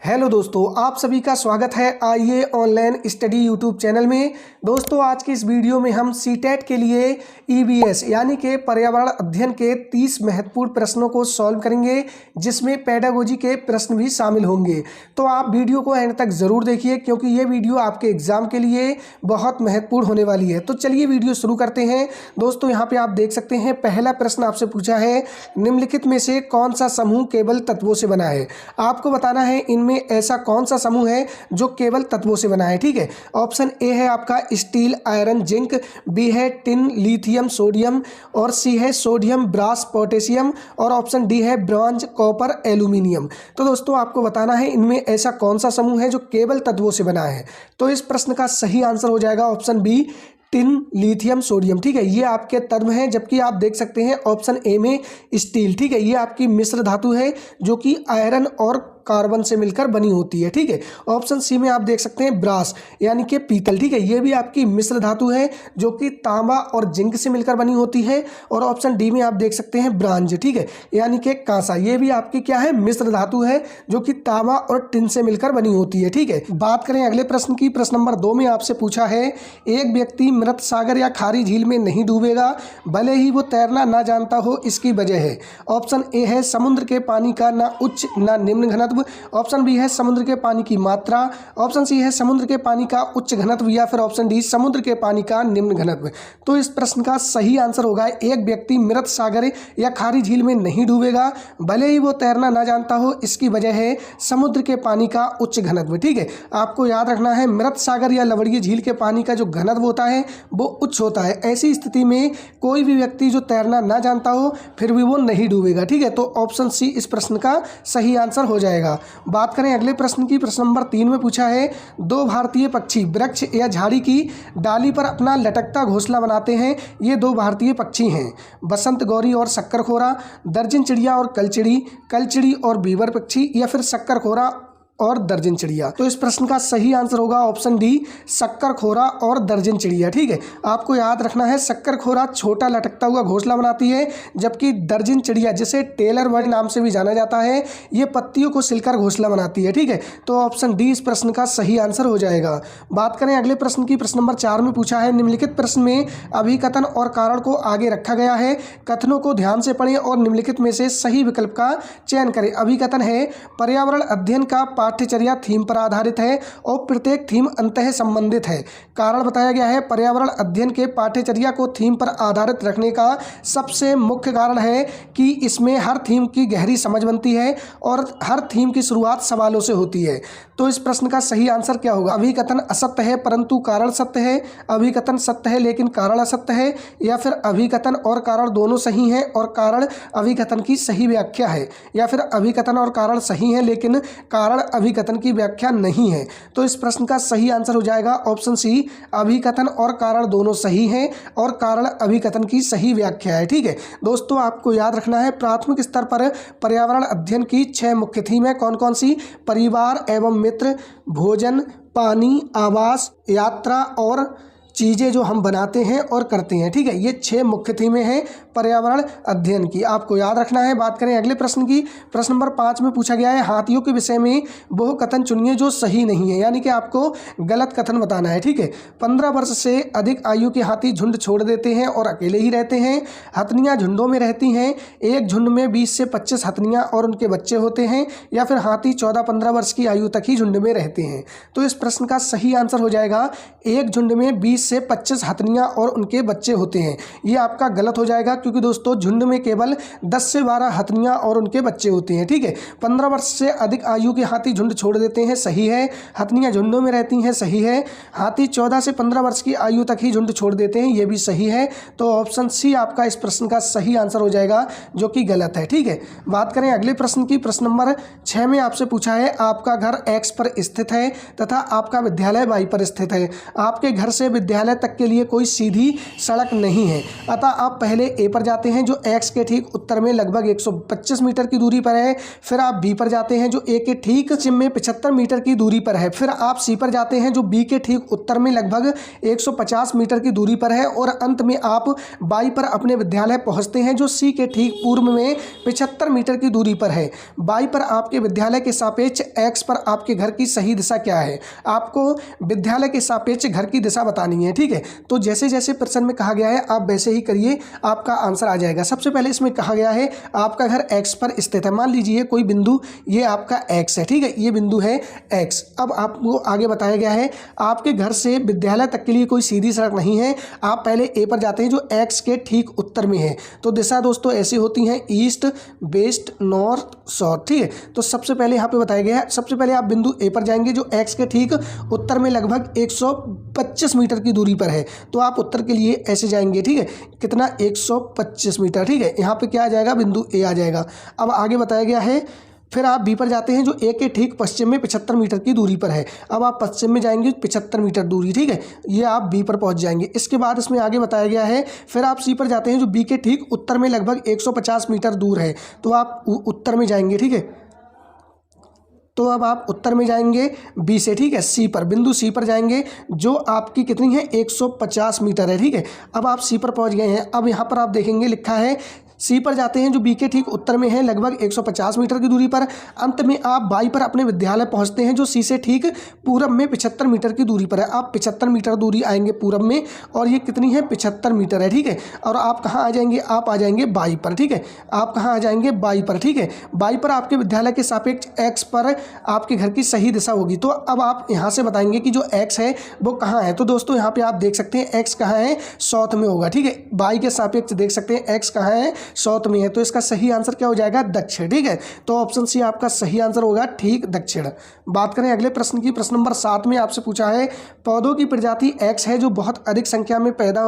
Hello दोस्तों, आप सभी का स्वागत है आइए ऑनलाइन स्टडी यूट्यूब चैनल में। दोस्तों, आज की इस वीडियो में हम सीटेट के लिए ईवीएस यानी कि पर्यावरण अध्ययन के 30 महत्वपूर्ण प्रश्नों को सॉल्व करेंगे, जिसमें पेडागोजी के प्रश्न भी शामिल होंगे। तो आप वीडियो को एंड तक ज़रूर देखिए, क्योंकि ये वीडियो आपके एग्जाम के लिए बहुत महत्वपूर्ण होने वाली है। तो चलिए वीडियो शुरू करते हैं। दोस्तों, यहाँ पर आप देख सकते हैं, पहला प्रश्न आपसे पूछा है, निम्नलिखित में से कौन सा समूह केवल तत्वों से बना है। आपको बताना है इनमें ऐसा कौन सा समूह है जो केवल तत्वों से बना है। ठीक है, ऑप्शन ए है आपका स्टील, आयरन, जिंक, बी है टिन, लिथियम, सोडियम, और सी है सोडियम, ब्रास, पोटेशियम, और ऑप्शन डी है ब्रॉन्ज, कॉपर, एल्यूमिनियम। तो दोस्तों, आपको बताना है इनमें ऐसा कौन सा समूह है जो केवल तत्वों से बना है। तो इस प्रश्न का सही आंसर हो जाएगा option B, tin, lithium, sodium. ठीक है, ये आपके तत्व हैं, जबकि आप देख सकते हैं ऑप्शन ए में स्टील। ठीक है, ये आपकी मिश्र धातु है जो कि आयरन और कार्बन से मिलकर बनी होती है। ठीक है, ऑप्शन सी में आप देख सकते हैं ब्रास यानी कि पीतल। ठीक है, ये भी आपकी मिश्र धातु है जो कि तांबा और जिंक से मिलकर बनी होती है। और ऑप्शन डी में आप देख सकते हैं ब्रांज, ठीक है, यानी कि कांसा। ये भी आपकी क्या है, मिश्र धातु है जो कि तांबा और टिन से मिलकर बनी होती है। ठीक है, बात करें अगले प्रश्न की। प्रश्न नंबर 2 में आपसे पूछा है, एक व्यक्ति मृत सागर या खारी झील में नहीं डूबेगा भले ही वो तैरना ना जानता हो, इसकी वजह है। ऑप्शन ए है समुद्र के पानी का ना उच्च ना निम्न घनत्व, ऑप्शन बी है समुद्र के पानी की मात्रा, ऑप्शन सी है समुद्र के पानी का उच्च घनत्व, या फिर ऑप्शन डी समुद्र के पानी का निम्न घनत्व। तो इस प्रश्न का सही आंसर होगा, एक व्यक्ति मृत सागर या खारी झील में नहीं डूबेगा भले ही वो तैरना ना जानता हो, इसकी वजह है समुद्र के पानी का उच्च घनत्व। ठीक है, आपको याद रखना है, मृत सागर या लवणीय झील के पानी का जो घनत्व होता है वो उच्च होता है। ऐसी स्थिति में कोई भी व्यक्ति जो तैरना ना जानता हो फिर भी वो नहीं डूबेगा। ठीक है, तो ऑप्शन सी इस प्रश्न का सही आंसर हो जाएगा। बात करें अगले प्रश्न की। प्रश्न नंबर 3 में पूछा है, दो भारतीय पक्षी वृक्ष या झाड़ी की डाली पर अपना लटकता घोंसला बनाते हैं। ये दो भारतीय पक्षी हैं, बसंत गौरी और शक्करखोरा, दर्जन चिड़िया और कलचिड़ी और बीवर पक्षी, या फिर शक्करखोरा और दर्जन चिड़िया। तो इस प्रश्न का सही आंसर होगा ऑप्शन डी, शक्करखोरा और दर्जन चिड़िया। ठीक है, आपको याद रखना है, शक्करखोरा छोटा लटकता हुआ घोंसला बनाती है, जबकि दर्जन चिड़िया, जिसे टेलर बर्ड नाम से भी जाना जाता है, ये पत्तियों को सिलकर घोंसला बनाती है। ठीक है, तो ऑप्शन डी इस प्रश्न का सही आंसर हो जाएगा। बात करें अगले प्रश्न की। प्रश्न नंबर 4 में पूछा है, निम्नलिखित प्रश्न में अभिकथन और कारण को आगे रखा गया है, कथनों को ध्यान से पढ़ें और निम्नलिखित में से सही विकल्प का चयन करें। अभिकथन है, पर्यावरण अध्ययन का पाठ्यचर्या थीम पर आधारित है और प्रत्येक थीम अंतः संबंधित है। कारण बताया गया है, पर्यावरण अध्ययन के पाठ्यचर्या को थीम पर आधारित रखने का सबसे मुख्य कारण है कि इसमें हर थीम की गहरी समझ बनती है और हर थीम की शुरुआत सवालों से होती है। तो इस प्रश्न का सही आंसर क्या होगा? अभिकथन असत्य है परंतु कारण सत्य है, अभिकथन सत्य है लेकिन कारण असत्य है, या फिर अभिकथन और कारण दोनों सही हैं और कारण अभिकथन की सही व्याख्या है, या फिर अभिकथन और कारण सही हैं लेकिन कारण अभिकथन की व्याख्या नहीं है। तो इस प्रश्न का सही आंसर हो जाएगा ऑप्शन सी, अभिकथन और कारण दोनों सही हैं और कारण अभिकथन की सही व्याख्या है। ठीक है दोस्तों, आपको याद रखना है, प्राथमिक स्तर पर पर्यावरण अध्ययन की 6 मुख्य थीम है। कौन कौन सी? परिवार एवं मित्र, भोजन, पानी, आवास, यात्रा और चीज़ें जो हम बनाते हैं और करते हैं। ठीक है, ये 6 मुख्य थीमें हैं पर्यावरण अध्ययन की, आपको याद रखना है। बात करें अगले प्रश्न की। प्रश्न नंबर 5 में पूछा गया है, हाथियों के विषय में वो कथन चुनिए जो सही नहीं है, यानी कि आपको गलत कथन बताना है। ठीक है, 15 वर्ष से अधिक आयु के हाथी झुंड छोड़ देते हैं और अकेले ही रहते हैं। हथनियाँ झुंडों में रहती हैं, एक झुंड में 20 से 25 हथनियाँ और उनके बच्चे होते हैं, या फिर हाथी 14-15 वर्ष की आयु तक ही झुंड में रहते हैं। तो इस प्रश्न का सही आंसर हो जाएगा, एक झुंड में 20 से 25 हथनियाँ और उनके बच्चे होते हैं। ये आपका गलत हो जाएगा, क्योंकि दोस्तों झुंड में केवल 10 से 12 हथनियाँ और उनके बच्चे होते हैं। ठीक है, 15 वर्ष से अधिक आयु के हाथी झुंड छोड़ देते हैं, सही है। हथनियाँ झुंडों में रहती हैं, सही है। हाथी 14 से 15 वर्ष की आयु तक ही झुंड छोड़ देते हैं, ये भी सही है। तो ऑप्शन सी आपका इस प्रश्न का सही आंसर हो जाएगा, जो कि गलत है। ठीक है, बात करें अगले प्रश्न की। प्रश्न नंबर 6 में आपसे पूछा है, आपका घर एक्स पर स्थित है तथा आपका विद्यालय वाई पर स्थित है। आपके घर से विद्यालय विद्यालय तक के लिए कोई सीधी सड़क नहीं है। अतः आप पहले ए पर जाते हैं जो एक्स के ठीक उत्तर में लगभग 125 मीटर की दूरी पर है। फिर आप बी पर जाते हैं जो ए के ठीक पश्चिम में 75 मीटर की दूरी पर है। फिर आप सी पर जाते हैं जो बी के ठीक उत्तर में लगभग 150 मीटर की दूरी पर है। और अंत में आप बाई पर अपने विद्यालय पहुंचते हैं जो सी के ठीक पूर्व में 75 मीटर की दूरी पर है। बाई पर आपके विद्यालय के सापेक्ष एक्स पर आपके घर की सही दिशा क्या है? आपको विद्यालय के सापेक्ष घर की दिशा बतानी है। ठीक है, तो जैसे जैसे प्रश्न में कहा गया है आप वैसे ही करिए, आपका आंसर आ जाएगा। सबसे पहले इसमें कहा गया है आपका घर एक्स पर स्थित है। मान लीजिए कोई बिंदु, ये आपका एक्स है। ठीक है, ये बिंदु है एक्स। अब आपको आगे बताया गया है आपके घर से विद्यालय तक के लिए कोई सीधी सड़क नहीं है। आप पहले ए पर जाते हैं जो एक्स के ठीक उत्तर में है। तो दिशा दोस्तों ऐसी होती हैं ईस्ट, वेस्ट, नॉर्थ, साउथ। ठीक है, तो सबसे पहले यहाँ पे बताया गया है, सबसे पहले आप बिंदु ए पर जाएंगे जो एक्स के ठीक उत्तर में लगभग 125 मीटर की दूरी पर है। तो आप उत्तर के लिए ऐसे जाएंगे। ठीक है, कितना? 125 मीटर। ठीक है, यहाँ पे क्या आ जाएगा? बिंदु ए आ जाएगा। अब आगे बताया गया है फिर आप बी पर जाते हैं जो ए के ठीक पश्चिम में 75 मीटर की दूरी पर है। अब आप पश्चिम में जाएंगे 75 मीटर दूरी। ठीक है, ये आप बी पर पहुंच जाएंगे। इसके बाद इसमें आगे बताया गया है फिर आप सी पर जाते हैं जो बी के ठीक उत्तर में लगभग 150 मीटर दूर है। तो आप उत्तर में जाएंगे। ठीक है, तो अब आप उत्तर में जाएंगे बी से। ठीक है, सी पर, बिंदु सी पर जाएंगे जो आपकी कितनी है? 150 मीटर है। ठीक है, अब आप सी पर पहुंच गए हैं। अब यहाँ पर आप देखेंगे लिखा है सी पर जाते हैं जो बी के ठीक उत्तर में है लगभग 150 मीटर की दूरी पर। अंत में आप बाई पर अपने विद्यालय पहुंचते हैं जो सी से ठीक पूरब में 75 मीटर की दूरी पर है। आप 75 मीटर दूरी आएंगे पूरब में और ये कितनी है? 75 मीटर है। ठीक है, और आप कहाँ आ जाएंगे? आप आ जाएंगे बाई पर। ठीक है, आप कहाँ आ जाएंगे? बाई पर। ठीक है, बाई पर आपके विद्यालय के सापेक्ष एक्स पर आपके घर की सही दिशा होगी। तो अब आप यहाँ से बताएंगे कि जो एक्स है वो कहाँ है। तो दोस्तों यहाँ पे आप देख सकते हैं एक्स कहाँ है? साउथ में होगा। ठीक है, बाई के सापेक्ष देख सकते हैं एक्स कहाँ है? साउथ में है। तो इसका सही आंसर क्या हो जाएगा? दक्षिण। ठीक है, तो ऑप्शन सी आपका सही आंसर होगा, ठीक दक्षिण। बात करें अगले प्रश्न की। प्रश्न नंबर 7 में आपसे पूछा है पौधों की प्रजाति एक्स है जो बहुत अधिक संख्या में पैदा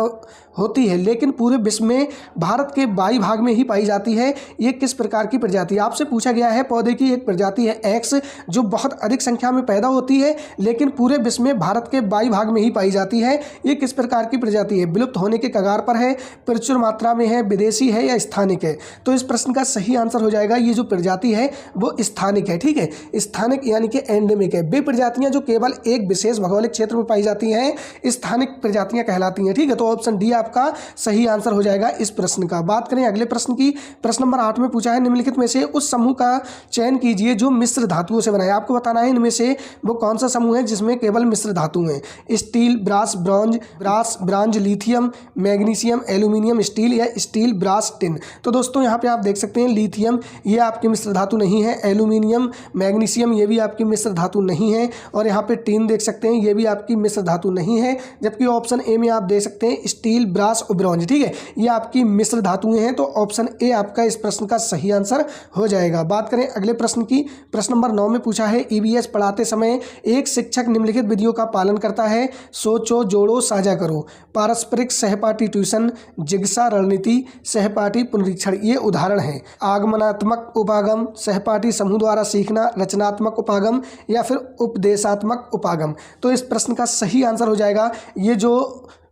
होती है लेकिन पूरे विश्व में भारत के बाई भाग में ही पाई जाती है। ये किस प्रकार की प्रजाति? आपसे पूछा गया है पौधे की एक प्रजाति है एक्स जो बहुत अधिक संख्या में पैदा होती है लेकिन पूरे विश्व में भारत के बाई भाग में ही पाई जाती है। ये किस प्रकार की प्रजाति है? विलुप्त होने के कगार पर है, प्रचुर मात्रा में है, विदेशी है या स्थानिक है? तो इस प्रश्न का सही आंसर हो जाएगा ये जो प्रजाति है वो स्थानिक है। ठीक है, स्थानिक यानी कि एंडेमिक है। वे प्रजातियां जो केवल एक विशेष भौगोलिक क्षेत्र में पाई जाती हैं स्थानिक प्रजातियां कहलाती हैं। ठीक है, तो ऑप्शन डी आपका सही आंसर हो जाएगा इस प्रश्न का। बात करें अगले प्रश्न की। प्रश्न नंबर 8 में पूछा है निम्नलिखित में से उस समूह का चयन कीजिए जो मिश्र धातुओं से बना है। आपको बताना है इनमें से वो कौन सा समूह है जिसमें केवल मिश्र धातु हैं। Steel, brass, bronze, lithium, magnesium, aluminium, steel या स्टील, ब्रास, टिन। तो दोस्तों यहाँ पे आप देख सकते हैं लिथियम ये आपकी मिश्र धातु नहीं है, एल्यूमिनियम, मैग्नीशियम ये भी आपकी मिश्र धातु नहीं है और यहाँ पे टिन देख सकते हैं ये भी आपकी मिश्र धातु नहीं है। जबकि ऑप्शन ए में आप देख सकते हैं स्टील, ब्रास और ब्रॉन्ज। ठीक है, ये आपकी मिश्र धातुएं हैं। तो ऑप्शन ए आपका इस प्रश्न का सही आंसर हो जाएगा। बात करें अगले प्रश्न की। प्रश्न नंबर 9 में पूछा है ईवीएस पढ़ाते समय एक शिक्षक निम्नलिखित विधियों का पालन करता है। सोचो, जोड़ो, साझा करो। पारस्परिक, सहपाठी ट्यूशन, जिज्ञासा, रणनीति, सहपाठी पुनरीक्षण ये उदाहरण हैं। आगमनात्मक उपागम, सहपाठी समूह द्वारा सीखना, रचनात्मक उपागम या फिर उपदेशात्मक उपागम। तो इस प्रश्न का सही आंसर हो जाएगा ये जो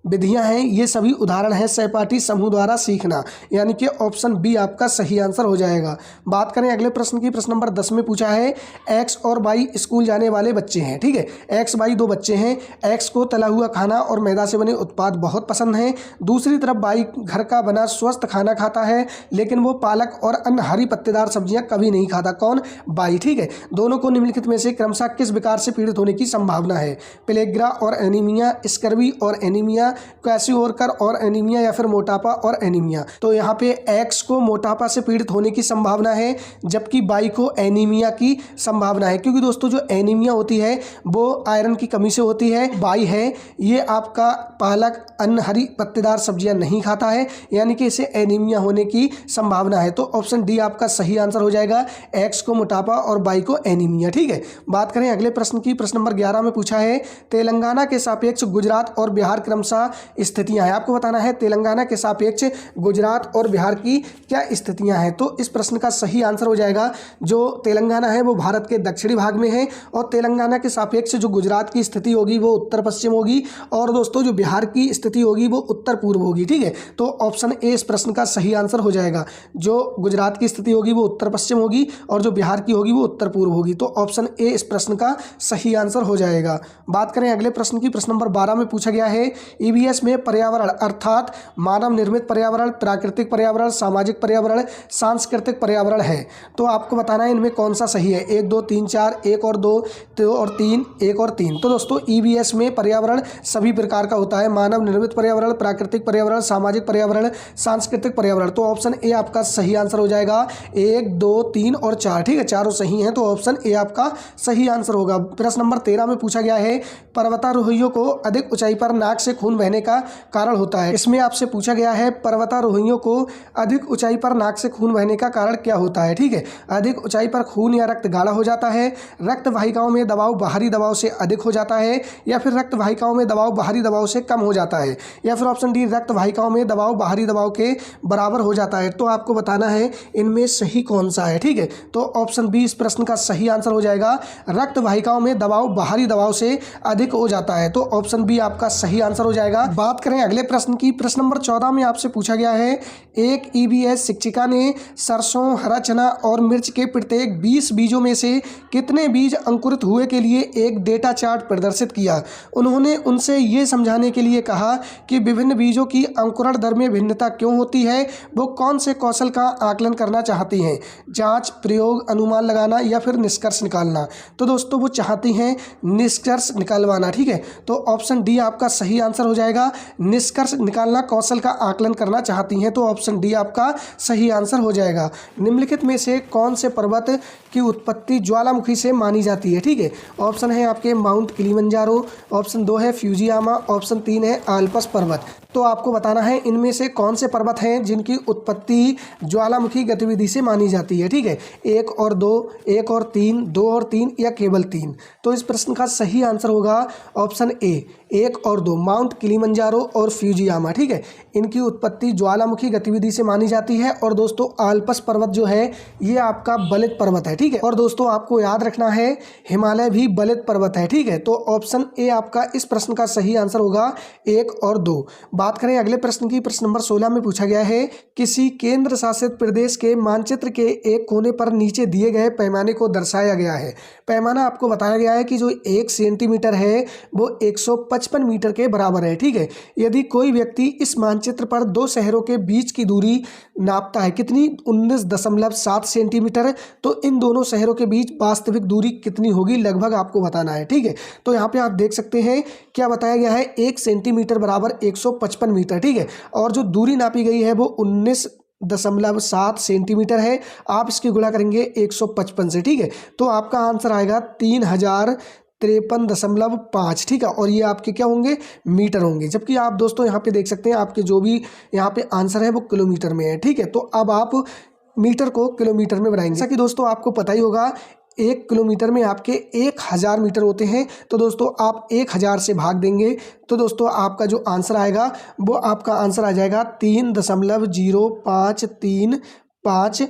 विधियां हैं ये सभी उदाहरण हैं सहपाठी समूह द्वारा सीखना, यानी कि ऑप्शन बी आपका सही आंसर हो जाएगा। बात करें अगले प्रश्न की। प्रश्न नंबर 10 में पूछा है एक्स और वाई स्कूल जाने वाले बच्चे हैं। ठीक है, एक्स वाई दो बच्चे हैं। एक्स को तला हुआ खाना और मैदा से बने उत्पाद बहुत पसंद हैं। दूसरी तरफ वाई घर का बना स्वस्थ खाना खाता है लेकिन वो पालक और अन्य हरी पत्तेदार सब्जियां कभी नहीं खाता। कौन? वाई। ठीक है, दोनों को निम्नलिखित में से क्रमशः किस विकार से पीड़ित होने की संभावना है? प्लेग्रा और एनीमिया, स्कर्वी और एनीमिया, क्वैसिओरकर और एनीमिया या फिर मोटापा और एनीमिया। तो यहाँ पे एक्स को मोटापा से पीड़ित होने की संभावना है जबकि वाई को एनीमिया की संभावना है, क्योंकि दोस्तों जो एनीमिया होती है वो आयरन की कमी से होती है। वाई है ये आपका पालक, अन्य हरी पत्तेदार सब्जियां नहीं खाता है, यानी कि इसे एनीमिया होने की संभावना है। तो ऑप्शन डी आपका सही आंसर हो जाएगा, एक्स को मोटापा और वाई को एनीमिया। ठीक है, बात करें अगले प्रश्न की। प्रश्न नंबर 11 में पूछा है तेलंगाना के सापेक्ष गुजरात और बिहार क्रमशः क्या स्थितियां हैं। आपको बताना है तेलंगाना के सापेक्ष गुजरात और बिहार की क्या स्थितियां हैं। तो इस प्रश्न का सही आंसर हो जाएगा जो तेलंगाना है वो भारत के दक्षिणी भाग में है और तेलंगाना के सापेक्ष जो गुजरात की स्थिति होगी वो उत्तर पश्चिम होगी और दोस्तों जो बिहार की स्थिति होगी वो उत्तर पूर्व होगी। ठीक है, तो ऑप्शन ए इस प्रश्न का सही आंसर हो जाएगा। जो गुजरात की स्थिति होगी वो उत्तर पश्चिम होगी और जो बिहार की होगी वो उत्तर पूर्व होगी। तो ऑप्शन ए इस प्रश्न का सही आंसर हो जाएगा। बात करें अगले प्रश्न की, प्रश्न नंबर 12 में पूछा गया है ईवीएस में पर्यावरण अर्थात मानव निर्मित पर्यावरण, प्राकृतिक पर्यावरण, सामाजिक पर्यावरण, सांस्कृतिक पर्यावरण है। तो आपको बताना है इनमें कौन सा सही है। 1 2 3 4, 1 और 2 और 3, 1 और 3। तो दोस्तों ईवीएस में पर्यावरण सभी प्रकार का होता है, मानव निर्मित पर्यावरण, प्राकृतिक पर्यावरण, सामाजिक पर्यावरण, सांस्कृतिक पर्यावरण। तो ऑप्शन ए आपका सही आंसर हो जाएगा। 1 2 3 और 4। ठीक है, चारों सही हैं तो ऑप्शन ए आपका सही आंसर होगा। प्रश्न नंबर 13 में पूछा गया है पर्वतारोहियों को अधिक ऊंचाई पर नाक से खून बहने का कारण होता है। इसमें आपसे पूछा गया है पर्वतारोहियों को अधिक ऊंचाई पर नाक से खून बहने का कारण क्या होता है। ठीक है, अधिक ऊंचाई पर खून या रक्त गाढ़ा हो जाता है, रक्त वाहिकाओं में दबाव बाहरी दबाव से अधिक हो जाता है, या फिर रक्त वाहिकाओं में दबाव बाहरी दबाव से कम हो जाता है, या फिर ऑप्शन डी रक्त वाहिकाओं में दबाव बाहरी दबाव के बराबर हो जाता है। तो आपको बताना है इनमें सही कौन सा है। ठीक है, तो ऑप्शन बी इस प्रश्न का सही आंसर हो जाएगा। रक्त वाहिकाओं में दबाव बाहरी दबाव से अधिक हो जाता है। तो ऑप्शन बी आपका सही आंसर हो जाएगा। बात करें अगले प्रश्न की, प्रश्न नंबर 14 में आपसे पूछा गया है एक ईवीएस शिक्षिका ने सरसों, हरा चना और मिर्च के प्रत्येक 20 बीजों में से कितने बीज अंकुरित हुए के लिए एक डेटा चार्ट प्रदर्शित किया। उन्होंने उनसे ये समझाने के लिए कहा कि विभिन्न बीजों की अंकुरण दर में भिन्नता क्यों होती है। वो कौन से कौशल का आकलन करना चाहती हैं, जांच, प्रयोग, अनुमान लगाना या फिर निष्कर्ष निकालना। तो दोस्तों वो चाहती हैं निष्कर्ष निकालवाना। ठीक है, तो ऑप्शन डी आपका सही आंसर हो जाएगा। निष्कर्ष निकालना, कौशल का आकलन करना चाहती हैं। तो ऑप्शन डी आपका सही आंसर हो जाएगा। निम्नलिखित में से कौन से पर्वत की उत्पत्ति ज्वालामुखी से मानी जाती है। ठीक है, ऑप्शन है आपके माउंट किलिमंजारो, ऑप्शन 2 है फ्यूजियामा, ऑप्शन 3 है आल्प्स पर्वत। तो आपको बताना है इनमें से कौन से पर्वत हैं जिनकी उत्पत्ति ज्वालामुखी गतिविधि से मानी जाती है। ठीक है, 1 और 2, 1 और 3, 2 और 3 या केवल 3। तो इस प्रश्न का सही आंसर होगा ऑप्शन ए 1 और 2, माउंट किलिमंजारो और फ्यूजियामा। ठीक है, इनकी उत्पत्ति ज्वालामुखी गतिविधि से मानी जाती है। और दोस्तों आल्प्स पर्वत जो है ये आपका बलित पर्वत है। ठीक है, और दोस्तों आपको याद रखना है हिमालय भी बलित पर्वत है। ठीक है, तो ऑप्शन ए आपका इस प्रश्न का सही आंसर होगा 1 और 2। बात करें अगले प्रश्न की, प्रश्न नंबर 16 में पूछा गया है किसी केंद्र शासित प्रदेश के मानचित्र के एक कोने पर नीचे दिए गए पैमाने को दर्शाया गया है। पैमाना आपको बताया गया है कि जो 1 सेंटीमीटर है वो 155 मीटर के बराबर है। ठीक है, यदि कोई व्यक्ति इस मानचित्र पर दो शहरों के बीच की दूरी नापता है कितनी, 19.7 सेंटीमीटर, तो इन दोनों शहरों के बीच वास्तविक दूरी कितनी होगी लगभग आपको बताना है। ठीक है, तो यहाँ पे आप देख सकते हैं क्या बताया गया है 1 सेंटीमीटर बराबर 155 मीटर। ठीक है, और जो दूरी नापी गई है वो 19.7 सेंटीमीटर है। आप इसकी गुणा करेंगे 155 से। ठीक है, तो आपका आंसर आएगा 3053.5। ठीक है, और ये आपके क्या होंगे, मीटर होंगे। जबकि आप दोस्तों यहाँ पे देख सकते हैं आपके जो भी यहाँ पे आंसर है वो किलोमीटर में है। ठीक है, तो अब आप मीटर को किलोमीटर में बनाएंगे। जैसा कि दोस्तों आपको पता ही होगा 1 किलोमीटर में आपके 1000 मीटर होते हैं। तो दोस्तों आप 1000 से भाग देंगे तो दोस्तों आपका जो आंसर आएगा वो आपका आंसर आ जाएगा 3.0535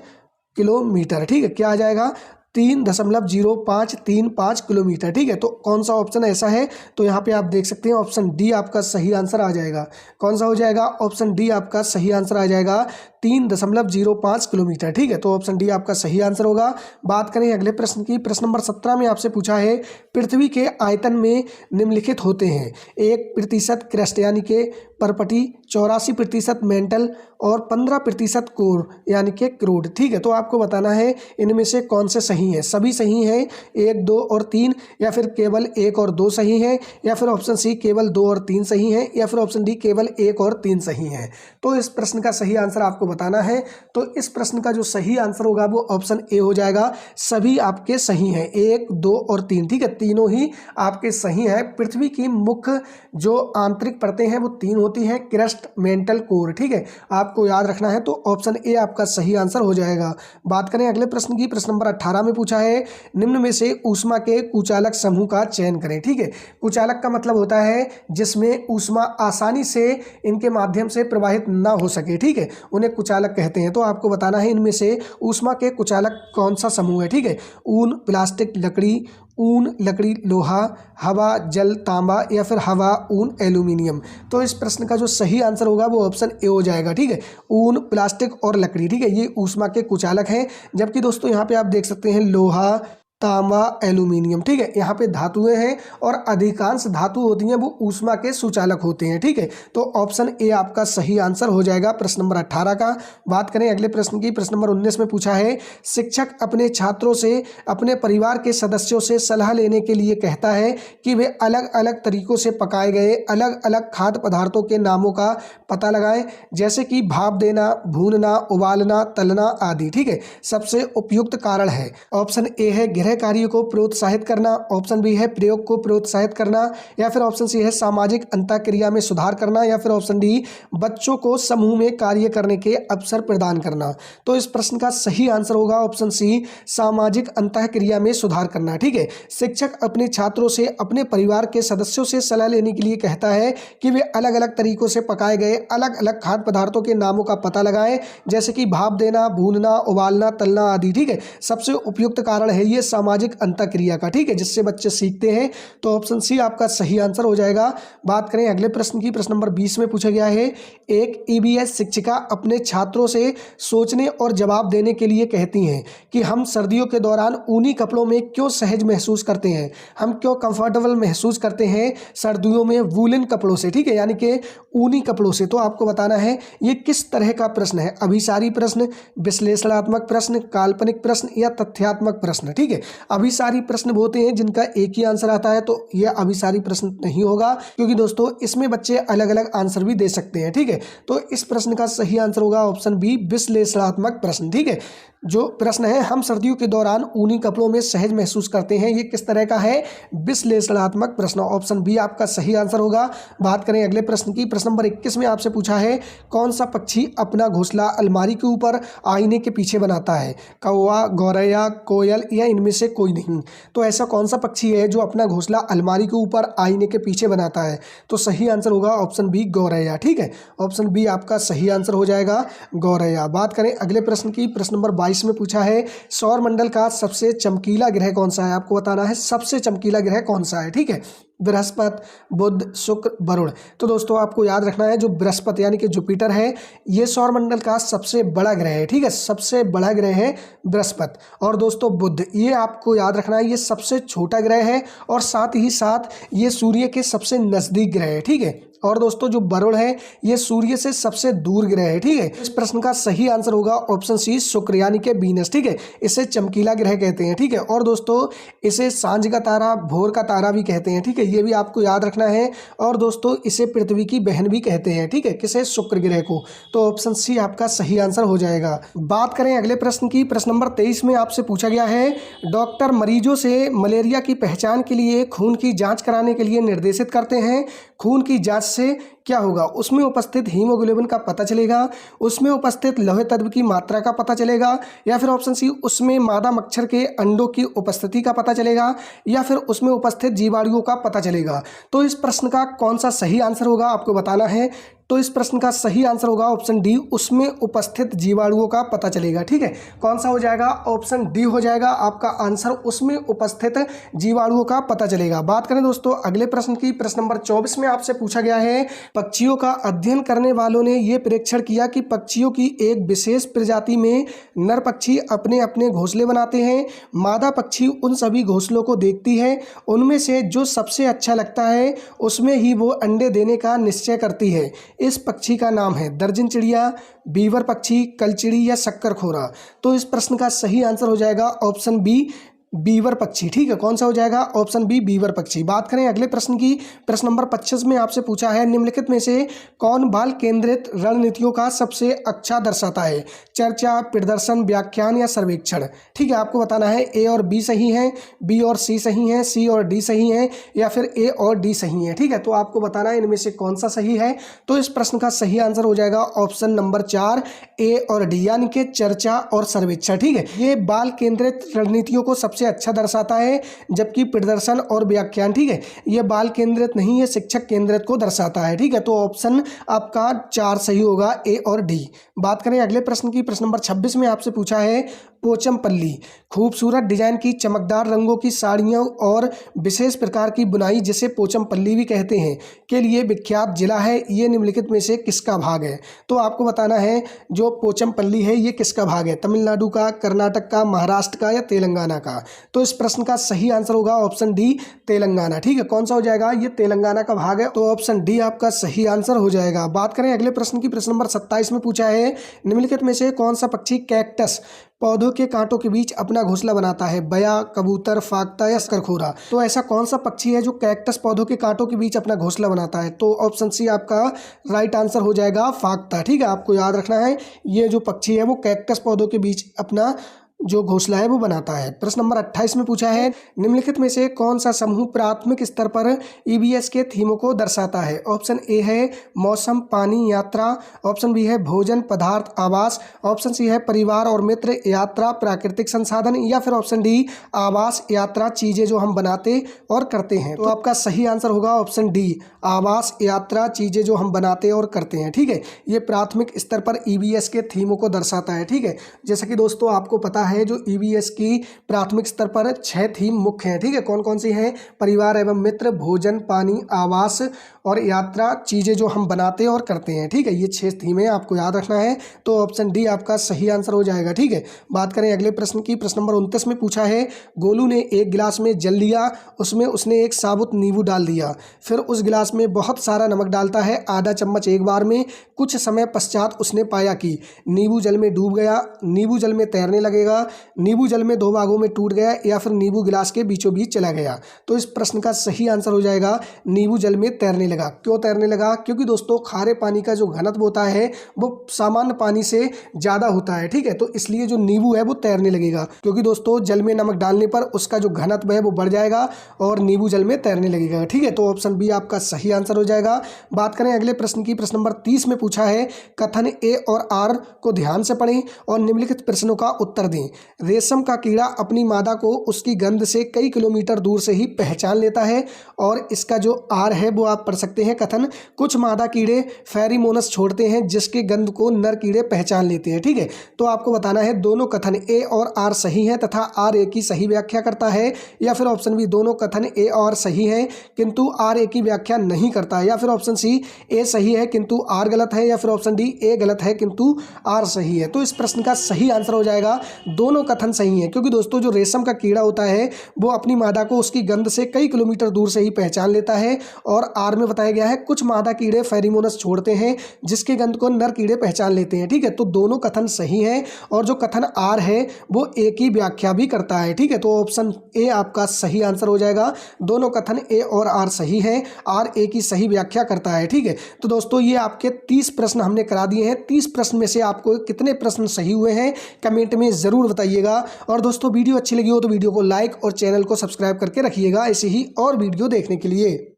किलोमीटर। ठीक है, क्या आ जाएगा 3.0535 किलोमीटर। ठीक है, तो कौन सा ऑप्शन ऐसा है, तो यहाँ पे आप देख सकते हैं ऑप्शन डी आपका सही आंसर आ जाएगा। कौन सा हो जाएगा, ऑप्शन डी आपका सही आंसर आ जाएगा 3.05 किलोमीटर। ठीक है, तो ऑप्शन डी आपका सही आंसर होगा। बात करें अगले प्रश्न की, प्रश्न नंबर 17 में आपसे पूछा है पृथ्वी के आयतन में निम्नलिखित होते हैं 1% क्रस्ट यानी कि परपटी, 84% मेंटल और 15% कोर यानी कि क्रूड। ठीक है, तो आपको बताना है इनमें से कौन से सही हैं। सभी सही हैं, 1, 2 और 3, या फिर केवल 1 और 2 सही हैं, या फिर ऑप्शन सी केवल 2 और 3 सही हैं, या फिर ऑप्शन डी केवल 1 और 3 सही हैं। तो इस प्रश्न का सही आंसर आपको बताना है। तो इस प्रश्न का जो सही आंसर होगा वो ऑप्शन ए हो जाएगा। सभी आपके सही हैं, 1, 2 और 3, ठीक है, तीनों ही आपके सही हैं। पृथ्वी की मुख्य जो आंतरिक परतें हैं वो 3 होती हैं, क्रस्ट, मेंटल, कोर, ठीक है, आपको याद रखना है। तो ऑप्शन ए आपका सही आंसर हो जाएगा। बात करें अगले प्रश्न की, प्रश्न नंबर 18 में पूछा है निम्न में से ऊष्मा के कुचालक समूह का चयन करें, ठीक है। कुचालक का मतलब होता है जिसमें ऊष्मा आसानी से इनके माध्यम से प्रवाहित ना हो सके, ठीक है, उन्हें कुचालक कहते हैं। तो आपको बताना है इनमें से ऊष्मा के कुचालक कौन सा समूह है, ठीक है। ऊन, प्लास्टिक, लकड़ी, ऊन, लकड़ी, लोहा, हवा, जल, तांबा या फिर हवा, ऊन, एल्यूमिनियम। तो इस प्रश्न का जो सही आंसर होगा वो ऑप्शन ए हो जाएगा, ठीक है। ऊन, प्लास्टिक और लकड़ी, ठीक है, ये ऊष्मा के कुचालक हैं। जबकि दोस्तों यहाँ पे आप देख सकते हैं लोहा, तांबा, एल्यूमिनियम, ठीक है, यहाँ पे धातुएं हैं और अधिकांश धातु होती हैं वो ऊष्मा के सुचालक होते हैं, ठीक है। तो ऑप्शन ए आपका सही आंसर हो जाएगा प्रश्न नंबर 18 का। बात करें अगले प्रश्न की, प्रश्न नंबर 19 में पूछा है शिक्षक अपने छात्रों से अपने परिवार के सदस्यों से सलाह लेने के लिए कहता है कि वे अलग अलग तरीकों से पकाए गए अलग अलग खाद्य पदार्थों के नामों का पता लगाएं, जैसे कि भाप देना, भूनना, उबालना, तलना आदि, ठीक है। सबसे उपयुक्त कारण है, ऑप्शन ए है गृह कार्य को प्रोत्साहित करना, ऑप्शन बी है प्रयोग को प्रोत्साहित करना, या फिर ऑप्शन सी है सामाजिक अंतःक्रिया में सुधार करना, या फिर ऑप्शन डी बच्चों को समूह में कार्य करने के अवसर प्रदान करना। तो इस प्रश्न का सही आंसर होगा ऑप्शन सी, सामाजिक अंतःक्रिया में सुधार करना, ठीक है। शिक्षक अपने छात्रों से अपने परिवार के सदस्यों से सलाह लेने के लिए कहता है कि वे अलग अलग तरीकों से पकाए गए अलग अलग खाद्य पदार्थों के नामों का पता लगाएं, जैसे कि भाप देना, भूनना, उबालना, तलना आदि, ठीक है। सबसे उपयुक्त कारण है ये सामाजिक अंतःक्रिया का, ठीक है, जिससे बच्चे सीखते हैं। तो ऑप्शन सी आपका सही आंसर हो जाएगा। बात करें अगले प्रश्न की, प्रश्न नंबर 20 में पूछा गया है एक ईबीएस शिक्षिका अपने छात्रों से सोचने और जवाब देने के लिए कहती हैं कि हम सर्दियों के दौरान ऊनी कपड़ों में क्यों सहज महसूस करते हैं, हम क्यों कंफर्टेबल महसूस करते हैं सर्दियों में वूलन कपड़ों से, ठीक है, यानी कि ऊनी कपड़ों से। तो आपको बताना है ये किस तरह का प्रश्न है, अभिसारी प्रश्न, विश्लेषणात्मक प्रश्न, काल्पनिक प्रश्न या तथ्यात्मक प्रश्न, ठीक है। अभिसारी प्रश्न होते हैं जिनका एक ही आंसर आता है, तो यह अभिसारी प्रश्न नहीं होगा, क्योंकि दोस्तों इसमें बच्चे अलग अलग आंसर भी दे सकते हैं, ठीक है। तो इस प्रश्न का सही आंसर होगा ऑप्शन बी, विश्लेषणात्मक प्रश्न, ठीक है। जो प्रश्न है हम सर्दियों के दौरान ऊनी कपड़ों में सहज महसूस करते हैं, ये किस तरह का है, विश्लेषणात्मक प्रश्न, ऑप्शन बी आपका सही आंसर होगा। बात करें अगले प्रश्न की, प्रश्न नंबर 21 में आपसे पूछा है कौन सा पक्षी अपना घोंसला अलमारी के ऊपर आईने के पीछे बनाता है, कौवा, गौरैया, कोयल या इनमें से कोई नहीं। तो ऐसा कौन सा पक्षी है जो अपना घोंसला अलमारी के ऊपर आईने के पीछे बनाता है, तो सही आंसर होगा ऑप्शन बी, गौरैया, ठीक है। ऑप्शन बी आपका सही आंसर हो जाएगा, गौरैया। बात करें अगले प्रश्न की, प्रश्न नंबर 22 में पूछा है सौर मंडल का सबसे चमकीला ग्रह कौन सा है, आपको बताना है सबसे चमकीला ग्रह कौन सा है, ठीक है। बृहस्पति, बुध, शुक्र, वरुण। तो दोस्तों आपको याद रखना है जो बृहस्पति यानी कि जुपिटर है ये सौरमंडल का सबसे बड़ा ग्रह है, ठीक है, सबसे बड़ा ग्रह है बृहस्पति। और दोस्तों बुध, ये आपको याद रखना है ये सबसे छोटा ग्रह है और साथ ही साथ ये सूर्य के सबसे नजदीक ग्रह है, ठीक है। और दोस्तों जो वरुण है ये सूर्य से सबसे दूर ग्रह है, ठीक है। इस प्रश्न का सही आंसर होगा ऑप्शन सी, शुक्र यानी कि वीनस, ठीक है। इसे चमकीला ग्रह कहते हैं, ठीक है। और दोस्तों इसे सांझ का तारा, भोर का तारा भी कहते हैं, ठीक है, ये भी आपको याद रखना है। और दोस्तों इसे पृथ्वी की बहन भी कहते हैं, ठीक है, किसे, शुक्र ग्रह को। तो ऑप्शन सी आपका सही आंसर हो जाएगा। बात करें अगले प्रश्न की, प्रश्न नंबर 23 में आपसे पूछा गया है डॉक्टर मरीजों से मलेरिया की पहचान के लिए खून की जाँच कराने के लिए निर्देशित करते हैं, खून की जाँच से क्या होगा, उसमें उपस्थित हीमोग्लोबिन का पता चलेगा, उसमें उपस्थित लौह तत्व की मात्रा का पता चलेगा, या फिर ऑप्शन सी उसमें मादा मच्छर के अंडों की उपस्थिति का पता चलेगा, या फिर उसमें उपस्थित जीवाणुओं का पता चलेगा। तो इस प्रश्न का कौन सा सही आंसर होगा आपको बताना है। तो इस प्रश्न का सही आंसर होगा ऑप्शन डी, उसमें उपस्थित जीवाणुओं का पता चलेगा, ठीक है। कौन सा हो जाएगा, ऑप्शन डी हो जाएगा आपका आंसर, उसमें उपस्थित जीवाणुओं का पता चलेगा। बात करें दोस्तों अगले प्रश्न की, प्रश्न नंबर 24 में आपसे पूछा गया है पक्षियों का अध्ययन करने वालों ने यह परीक्षण किया कि पक्षियों की एक विशेष प्रजाति में नर पक्षी अपने अपने घोंसले बनाते हैं, मादा पक्षी उन सभी घोंसलों को देखती है, उनमें से जो सबसे अच्छा लगता है उसमें ही वो अंडे देने का निश्चय करती है। इस पक्षी का नाम है दर्जन चिड़िया, बीवर पक्षी, कलचिड़ी या शक्करखोरा। तो इस प्रश्न का सही आंसर हो जाएगा ऑप्शन बी, बीवर पक्षी। ठीक है, कौन सा हो जाएगा? ऑप्शन बी बीवर पक्षी। बात करें अगले प्रश्न की, प्रश्न नंबर 25 में आपसे पूछा है निम्नलिखित में से कौन बाल केंद्रित रणनीतियों का सबसे अच्छा दर्शाता है? चर्चा, प्रदर्शन, व्याख्यान या सर्वेक्षण। ठीक है, आपको बताना है ए और बी सही है, बी और सी सही है, सी और डी सही है या फिर ए और डी सही है। ठीक है, तो आपको बताना है इनमें से कौन सा सही है। तो इस प्रश्न का सही आंसर हो जाएगा ऑप्शन नंबर 4 ए और डी, यानी कि चर्चा और सर्वेक्षण। ठीक है, ये बाल केंद्रित रणनीतियों को सबसे अच्छा दर्शाता है, जबकि प्रदर्शन और व्याख्यान, ठीक है, ये बाल केंद्रित नहीं है, शिक्षक केंद्रित को दर्शाता है। ठीक है, तो ऑप्शन आपका 4 सही होगा, ए और डी। बात करें अगले प्रश्न की, प्रश्न नंबर 26 में आपसे पूछा है पोचमपल्ली खूबसूरत डिजाइन की चमकदार रंगों की साड़ियों और विशेष प्रकार की बुनाई, जिसे पोचमपल्ली भी कहते हैं, के लिए विख्यात जिला है। ये निम्नलिखित में से किसका भाग है? तो आपको बताना है जो पोचमपल्ली है ये किसका भाग है? तमिलनाडु का, कर्नाटक का, महाराष्ट्र का या तेलंगाना का? तो इस प्रश्न का सही आंसर होगा ऑप्शन डी तेलंगाना। ठीक है, कौन सा हो जाएगा? ये तेलंगाना का भाग है, तो ऑप्शन डी आपका सही आंसर हो जाएगा। बात करें अगले प्रश्न की, प्रश्न नंबर 27 में पूछा है निम्नलिखित में से कौन सा पक्षी कैक्टस पौधों के कांटों के बीच अपना घोंसला बनाता है? बया, कबूतर, फाख्ता या करखोरा? तो ऐसा कौन सा पक्षी है जो कैक्टस पौधों के कांटों के बीच अपना घोंसला बनाता है? तो ऑप्शन सी आपका राइट आंसर हो जाएगा, फाख्ता। ठीक है, आपको याद रखना है ये जो पक्षी है वो कैक्टस पौधों के बीच अपना जो घोंसला है वो बनाता है। प्रश्न नंबर 28 में पूछा है निम्नलिखित में से कौन सा समूह प्राथमिक स्तर पर ईवीएस के थीमों को दर्शाता है? ऑप्शन ए है मौसम, पानी, यात्रा, ऑप्शन बी है भोजन, पदार्थ, आवास, ऑप्शन सी है परिवार और मित्र, यात्रा, प्राकृतिक संसाधन या फिर ऑप्शन डी आवास, यात्रा, चीजें जो हम बनाते और करते हैं। तो आपका सही आंसर होगा ऑप्शन डी आवास, यात्रा, चीजें जो हम बनाते और करते हैं। ठीक है, ये प्राथमिक स्तर पर ईवीएस के थीमों को दर्शाता है। ठीक है, जैसा कि दोस्तों आपको पता है जो ईवीएस की प्राथमिक स्तर पर 6 थीम मुख्य हैं। ठीक है, कौन कौन सी हैं? परिवार एवं मित्र, भोजन, पानी, आवास और यात्रा, चीजें जो हम बनाते और करते हैं। ठीक है, ये 6 थीमें आपको याद रखना है, तो ऑप्शन डी आपका सही आंसर हो जाएगा। ठीक है, बात करें अगले प्रश्न की, प्रश्न नंबर 29 में पूछा है गोलू ने एक गिलास में जल लिया, उसमें उसने एक साबुत नींबू डाल दिया, फिर उस गिलास में बहुत सारा नमक डालता है, आधा चम्मच एक बार में। कुछ समय पश्चात उसने पाया कि नींबू जल में डूब गया, नींबू जल में तैरने लगेगा, नींबू जल में 2 भागों में टूट गया या फिर नींबू गिलास के बीचों बीच चला गया। तो इस प्रश्न का सही आंसर हो जाएगा नींबू जल में तैरने लगा। क्यों तैरने लगा? क्योंकि दोस्तों खारे पानी का जो घनत्व होता है वो सामान्य पानी से ज़्यादा होता है। ठीक है, तो इसलिए जो नींबू है वो तैरने लगेगा, क्योंकि दोस्तों जल में नमक डालने पर उसका जो घनत्व है वो बढ़ जाएगा और नींबू जल में तैरने लगेगा। ठीक है, तो ऑप्शन बी आपका सही आंसर हो जाएगा। बात करें अगले प्रश्न की, प्रश्न नंबर 30 में पूछा है कथन ए और आर को ध्यान से पढ़ें और निम्नलिखित प्रश्नों का उत्तर दें। रेशम का कीड़ा अपनी मादा को उसकी गंध से कई किलोमीटर दूर से ही पहचान लेता है, और इसका जो आर है वो आप पढ़ सकते हैं कथन कुछ मादा कीड़े फेरोमोन्स छोड़ते हैं जिसके गंध को नर कीड़े पहचान लेते हैं। ठीक है, तो आपको बताना है दोनों कथन ए और आर सही हैं तथा आर ए की सही व्याख्या करता है, या फिर ऑप्शन बी दोनों कथन ए और सही हैं किंतु आर ए की व्याख्या नहीं करता है, या फिर ऑप्शन सी ए सही है किंतु आर गलत है, या फिर ऑप्शन डी ए गलत है किंतु आर सही है। तो इस प्रश्न का सही आंसर हो जाएगा दोनों कथन सही है, क्योंकि दोस्तों जो रेशम का कीड़ा होता है वो अपनी मादा को उसकी गंध से कई किलोमीटर दूर से ही पहचान लेता है, और आर में बताया गया है कुछ मादा कीड़े फेरोमोन्स छोड़ते हैं जिसके गंध को नर कीड़े पहचान लेते हैं। ठीक है, तो दोनों कथन सही हैं, और जो कथन आर है वो ए की व्याख्या भी करता है। ठीक है, तो ऑप्शन ए आपका सही आंसर हो जाएगा। दोनों कथन ए और आर सही हैं, आर ए की सही व्याख्या करता है। ठीक है, तो दोस्तों ये आपके 30 प्रश्न हमने करा दिए हैं। 30 प्रश्न में से आपको कितने प्रश्न सही हुए हैं कमेंट में ज़रूर बताइएगा, और दोस्तों वीडियो अच्छी लगी हो तो वीडियो को लाइक और चैनल को सब्सक्राइब करके रखिएगा ऐसे ही और वीडियो देखने के लिए।